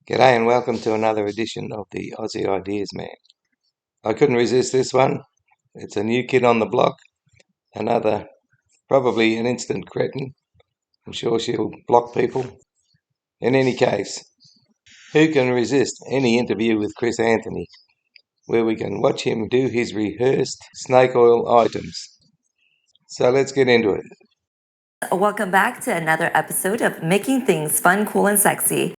G'day and welcome to another edition of the Aussie Ideas Man. I couldn't resist this one. It's a new kid on the block, another probably an instant cretin. I'm sure she'll block people. In any case, who can resist any interview with Chris Anthony, where we can watch him do his rehearsed snake oil items? So let's get into it. Welcome back to another episode of Making Things Fun, Cool, and Sexy.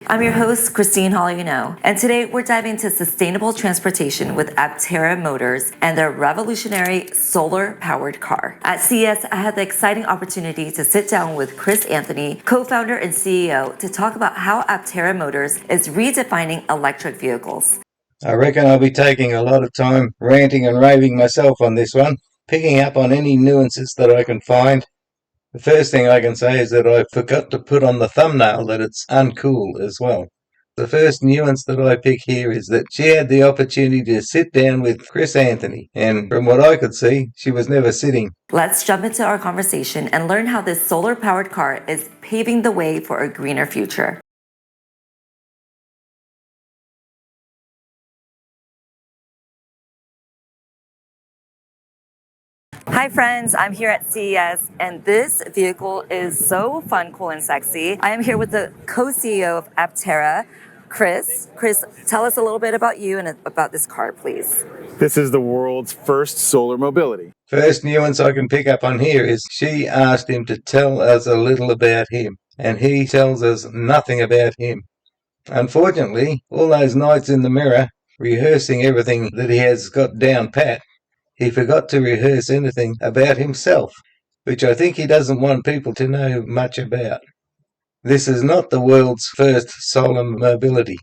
I'm your host, Christine Holly-Know, and today we're diving into sustainable transportation with Aptera Motors and their revolutionary solar-powered car. At CES, I had the exciting opportunity to sit down with Chris Anthony, co-founder and CEO, to talk about how Aptera Motors is redefining electric vehicles. I reckon I'll be taking a lot of time ranting and raving myself on this one, picking up on any nuances that I can find. The first thing I can say is that I forgot to put on the thumbnail that it's uncool as well. The first nuance that I pick here is that she had the opportunity to sit down with Chris Anthony, and from what I could see, she was never sitting. Let's jump into our conversation and learn how this solar-powered car is paving the way for a greener future. Hi friends, I'm here at CES and this vehicle is so fun, cool, and sexy. I am here with the co-CEO of Aptera, Chris. Chris, tell us a little bit about you and about this car, please. This is the world's first solar mobility. First nuance I can pick up on here is she asked him to tell us a little about him, and he tells us nothing about him. Unfortunately, all those nights in the mirror, rehearsing everything that he has got down pat, he forgot to rehearse anything about himself, which I think he doesn't want people to know much about. This is not the world's first solar mobility.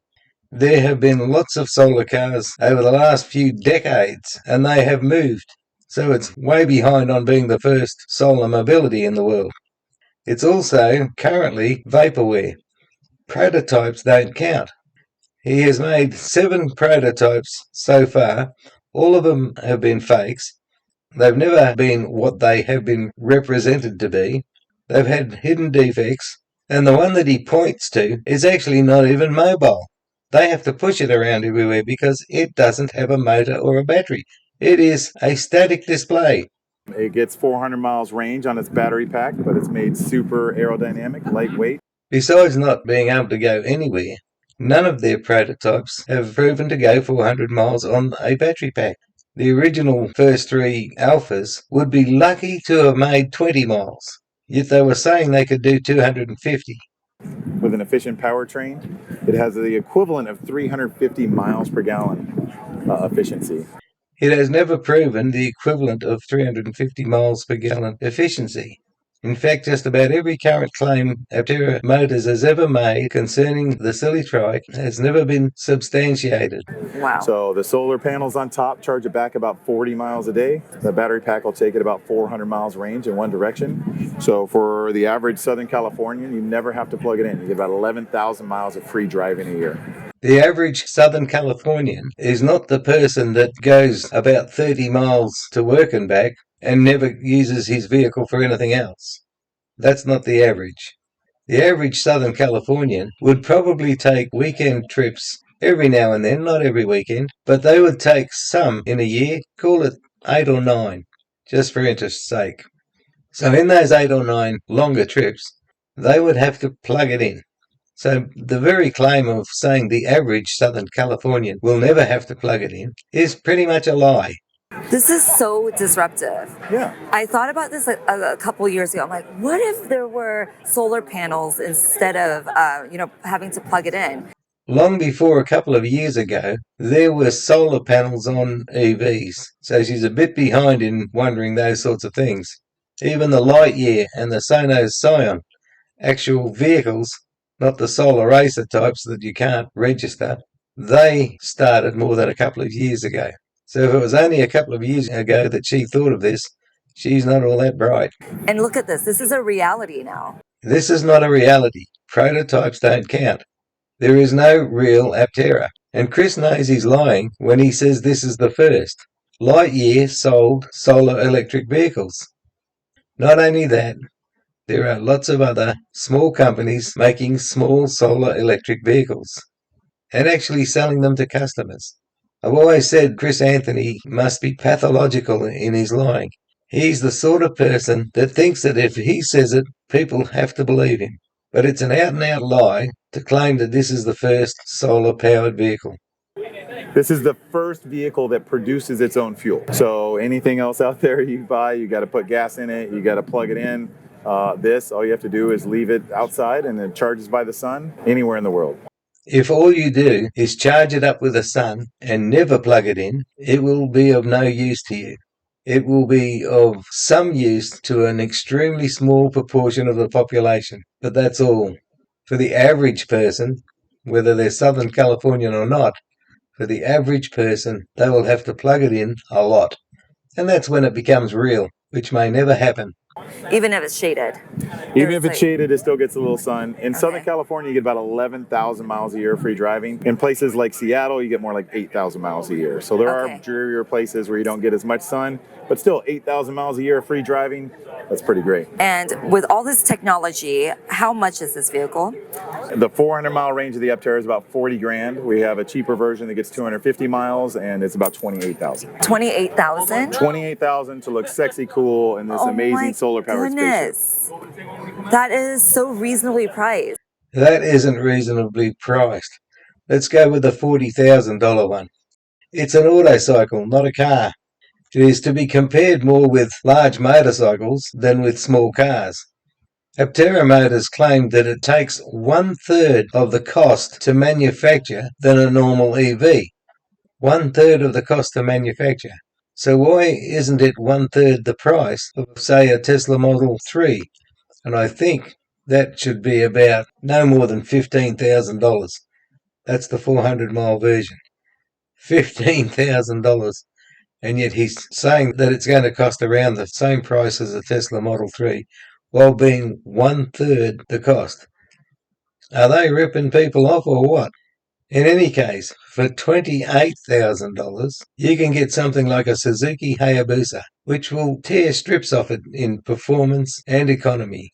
There have been lots of solar cars over the last few decades, and they have moved, so it's way behind on being the first solar mobility in the world. It's also currently vaporware. Prototypes don't count. He has made 7 prototypes so far. All of them have been fakes. They've never been what they have been represented to be. They've had hidden defects, and the one that he points to is actually not even mobile. They have to push it around everywhere because it doesn't have a motor or a battery. It is a static display. It gets 400 miles range on its battery pack, but it's made super aerodynamic, lightweight. Besides not being able to go anywhere, none of their prototypes have proven to go 400 miles on a battery pack. The original first 3 alphas would be lucky to have made 20 miles, yet they were saying they could do 250. With an efficient powertrain, it has the equivalent of 350 miles per gallon efficiency. It has never proven the equivalent of 350 miles per gallon efficiency. In fact, just about every current claim Aptera Motors has ever made concerning the silly trike has never been substantiated. Wow. So the solar panels on top charge it back about 40 miles a day. The battery pack will take it about 400 miles range in one direction. So for the average Southern Californian, you never have to plug it in. You get about 11,000 miles of free driving a year. The average Southern Californian is not the person that goes about 30 miles to work and back and never uses his vehicle for anything else. That's not the average. The average Southern Californian would probably take weekend trips every now and then, not every weekend, but they would take some in a year, call it 8 or 9, just for interest's sake. So in those 8 or 9 longer trips, they would have to plug it in. So the very claim of saying the average Southern Californian will never have to plug it in is pretty much a lie. This is so disruptive. Yeah. I thought about this a couple years ago. I'm like, what if there were solar panels instead of, having to plug it in? Long before a couple of years ago, there were solar panels on EVs. So she's a bit behind in wondering those sorts of things. Even the Lightyear and the Sonos Scion, actual vehicles, not the solar racer types that you can't register, they started more than a couple of years ago. So if it was only a couple of years ago that she thought of this, she's not all that bright. And look at this. This is a reality now. This is not a reality. Prototypes don't count. There is no real Aptera. And Chris knows he's lying when he says this is the first. Lightyear sold solar electric vehicles. Not only that, there are lots of other small companies making small solar electric vehicles and actually selling them to customers. I've always said Chris Anthony must be pathological in his lying. He's the sort of person that thinks that if he says it, people have to believe him. But it's an out-and-out lie to claim that this is the first solar-powered vehicle. This is the first vehicle that produces its own fuel. So anything else out there you buy, you got to put gas in it, you got to plug it in. All you have to do is leave it outside and it charges by the sun anywhere in the world. If all you do is charge it up with the sun and never plug it in, it will be of no use to you. It will be of some use to an extremely small proportion of the population, but that's all. For the average person, whether they're Southern Californian or not, for the average person, they will have to plug it in a lot. And that's when it becomes real, which may never happen. Even if it's shaded. Even if it's shaded, it still gets a little sun. In Southern California, you get about 11,000 miles a year free driving. In places like Seattle, you get more like 8,000 miles a year. So there are drearier places where you don't get as much sun, but still 8,000 miles a year of free driving, that's pretty great. And with all this technology, how much is this vehicle? The 400-mile range of the Aptera is about 40 grand. We have a cheaper version that gets 250 miles, and it's about 28,000. 28,000? 28,000 to look sexy, cool, in this amazing solar-powered spaceship. That is so reasonably priced. That isn't reasonably priced. Let's go with the $40,000 one. It's an autocycle, not a car. It is to be compared more with large motorcycles than with small cars. Aptera Motors claimed that it takes 1/3 of the cost to manufacture than a normal EV. 1/3 of the cost to manufacture. So why isn't it 1/3 the price of, say, a Tesla Model 3? And I think that should be about no more than $15,000. That's the 400-mile version. $15,000. And yet he's saying that it's going to cost around the same price as a Tesla Model 3, while being 1/3 the cost. Are they ripping people off or what? In any case, for $28,000, you can get something like a Suzuki Hayabusa, which will tear strips off it in performance and economy.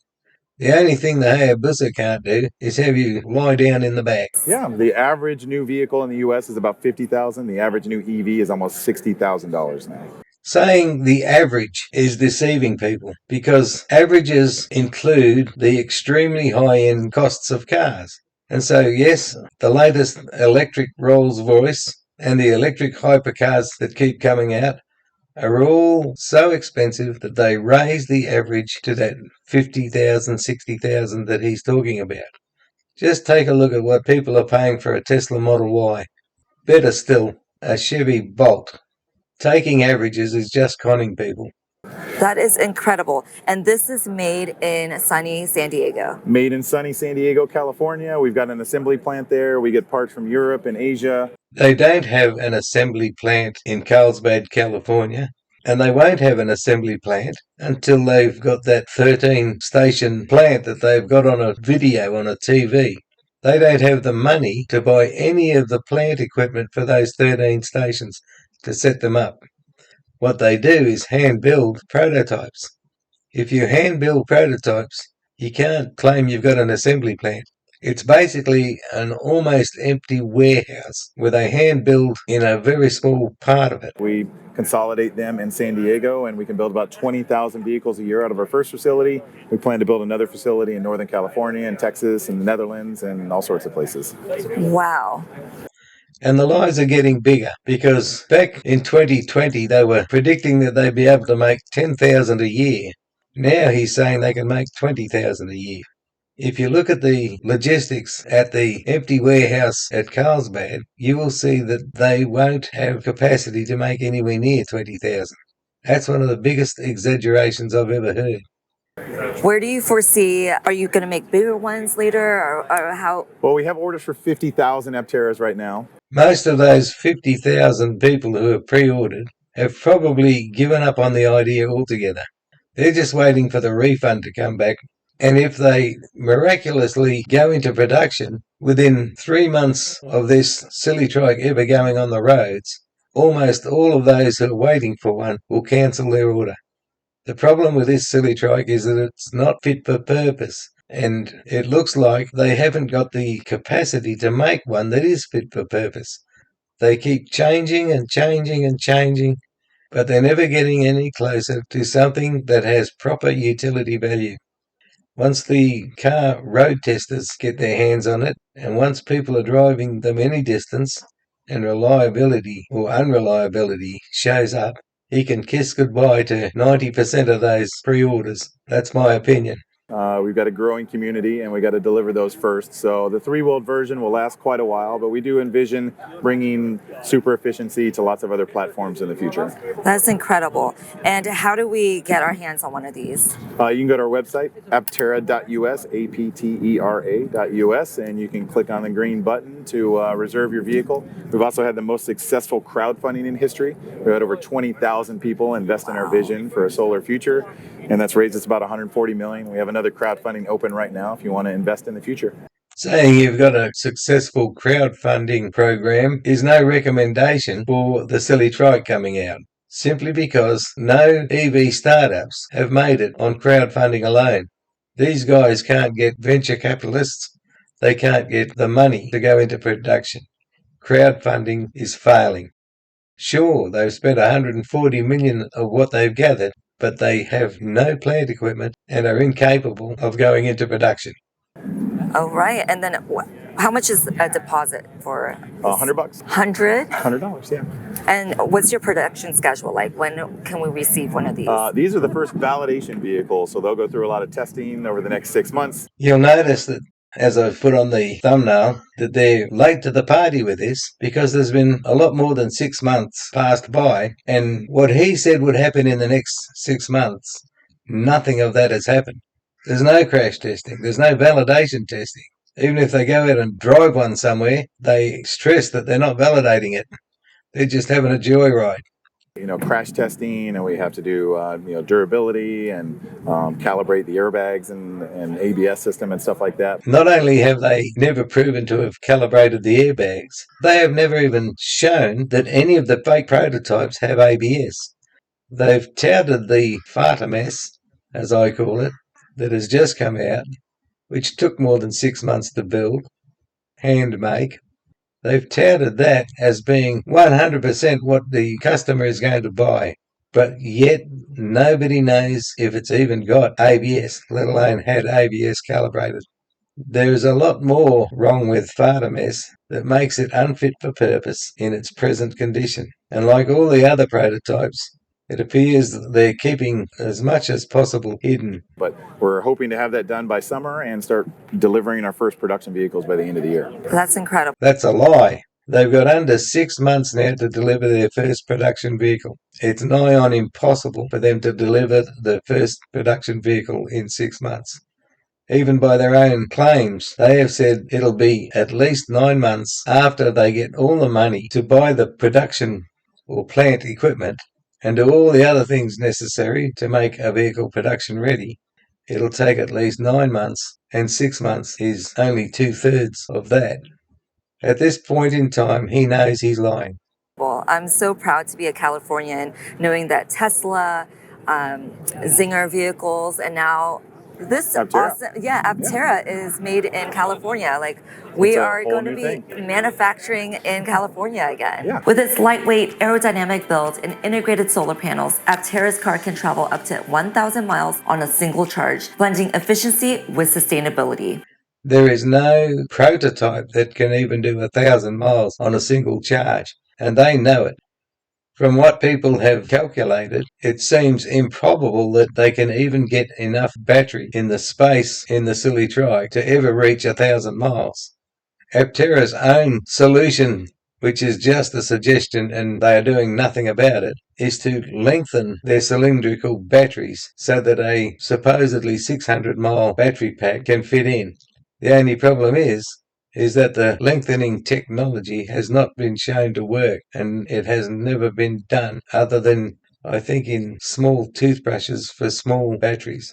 The only thing the Hayabusa can't do is have you lie down in the back. Yeah, the average new vehicle in the U.S. is about $50,000. The average new EV is almost $60,000 now. Saying the average is deceiving people because averages include the extremely high-end costs of cars. And so, yes, the latest electric Rolls-Royce and the electric hypercars that keep coming out are all so expensive that they raise the average to that 50,000, 60,000 that he's talking about. Just take a look at what people are paying for a Tesla Model Y. Better still, a Chevy Bolt. Taking averages is just conning people. That is incredible. And this is made in sunny San Diego. Made in sunny San Diego, California. We've got an assembly plant there. We get parts from Europe and Asia. They don't have an assembly plant in Carlsbad, California, and they won't have an assembly plant until they've got that 13-station plant that they've got on a video on a TV. They don't have the money to buy any of the plant equipment for those 13 stations to set them up. What they do is hand-build prototypes. If you hand-build prototypes, you can't claim you've got an assembly plant. It's basically an almost empty warehouse where they hand-build in a very small part of it. We consolidate them in San Diego, and we can build about 20,000 vehicles a year out of our first facility. We plan to build another facility in Northern California and Texas and the Netherlands and all sorts of places. Wow. And the lies are getting bigger because back in 2020, they were predicting that they'd be able to make 10,000 a year. Now he's saying they can make 20,000 a year. If you look at the logistics at the empty warehouse at Carlsbad, you will see that they won't have capacity to make anywhere near 20,000. That's one of the biggest exaggerations I've ever heard. Where do you foresee, are you going to make bigger ones later or how? Well, we have orders for 50,000 Apteras right now. Most of those 50,000 people who have pre-ordered have probably given up on the idea altogether. They're just waiting for the refund to come back. And if they miraculously go into production within 3 months of this silly trike ever going on the roads, almost all of those who are waiting for one will cancel their order. The problem with this silly trike is that it's not fit for purpose, and it looks like they haven't got the capacity to make one that is fit for purpose. They keep changing and changing and changing, but they're never getting any closer to something that has proper utility value. Once the car road testers get their hands on it, and once people are driving them any distance, and reliability or unreliability shows up, he can kiss goodbye to 90% of those pre-orders. That's my opinion. We've got a growing community, and we got to deliver those first. So the three-wheeled version will last quite a while, but we do envision bringing super efficiency to lots of other platforms in the future. That's incredible. And how do we get our hands on one of these? You can go to our website, aptera.us, aptera.us, and you can click on the green button to reserve your vehicle. We've also had the most successful crowdfunding in history. We've had over 20,000 people invest in our vision for a solar future, and that's raised us about $140 million. We have another crowdfunding open right now if you want to invest in the future. Saying you've got a successful crowdfunding program is no recommendation for the silly trike coming out, simply because no EV startups have made it on crowdfunding alone. These guys can't get venture capitalists. They can't get the money to go into production. Crowdfunding is failing. Sure, they've spent $140 million of what they've gathered, but they have no plant equipment and are incapable of going into production. Oh, right. And then how much is a deposit for $100. $100? $100, yeah. And what's your production schedule like? When can we receive one of these? These are the first validation vehicles, so they'll go through a lot of testing over the next 6 months. You'll notice that, as I've put on the thumbnail, that they're late to the party with this because there's been a lot more than 6 months passed by, and what he said would happen in the next 6 months, nothing of that has happened. There's no crash testing. There's no validation testing. Even if they go out and drive one somewhere, they stress that they're not validating it. They're just having a joyride. Crash testing, and we have to do, durability and calibrate the airbags and ABS system and stuff like that. Not only have they never proven to have calibrated the airbags, they have never even shown that any of the fake prototypes have ABS. They've touted the farter mess, as I call it, that has just come out, which took more than 6 months to build, hand make. They've touted that as being 100% what the customer is going to buy, but yet nobody knows if it's even got ABS, let alone had ABS calibrated. There is a lot more wrong with farter mess that makes it unfit for purpose in its present condition. And like all the other prototypes, it appears that they're keeping as much as possible hidden. But we're hoping to have that done by summer and start delivering our first production vehicles by the end of the year. That's incredible. That's a lie. They've got under 6 months now to deliver their first production vehicle. It's nigh on impossible for them to deliver the first production vehicle in 6 months. Even by their own claims, they have said it'll be at least 9 months after they get all the money to buy the production or plant equipment and do all the other things necessary to make a vehicle production ready. It'll take at least 9 months, and 6 months is only 2/3 of that. At this point in time, he knows he's lying. Well, I'm so proud to be a Californian, knowing that Tesla, Zinger vehicles, and now this Aptera. awesome, Aptera is made in California. Like, we are going to be manufacturing in California again. Yeah. With its lightweight, aerodynamic build and integrated solar panels, Aptera's car can travel up to 1,000 miles on a single charge, blending efficiency with sustainability. There is no prototype that can even do 1,000 miles on a single charge, and they know it. From what people have calculated, it seems improbable that they can even get enough battery in the space in the silly trike to ever reach 1,000 miles. Aptera's own solution, which is just a suggestion and they are doing nothing about it, is to lengthen their cylindrical batteries so that a supposedly 600-mile battery pack can fit in. The only problem is that the lengthening technology has not been shown to work, and it has never been done other than, I think, in small toothbrushes for small batteries.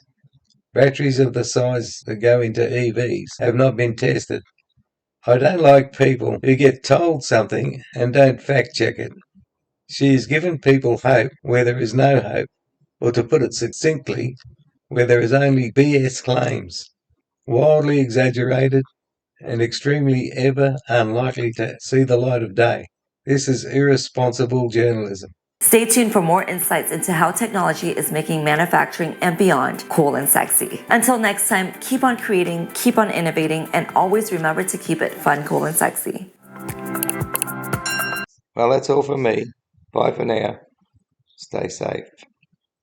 Batteries of the size that go into EVs have not been tested. I don't like people who get told something and don't fact check it. She's given people hope where there is no hope. or to put it succinctly, where there is only BS claims, wildly exaggerated and extremely ever unlikely to see the light of day. This is irresponsible journalism. Stay tuned for more insights into how technology is making manufacturing and beyond cool and sexy. Until next time, keep on creating, keep on innovating, and always remember to keep it fun, cool, and sexy. Well, that's all from me. Bye for now. Stay safe.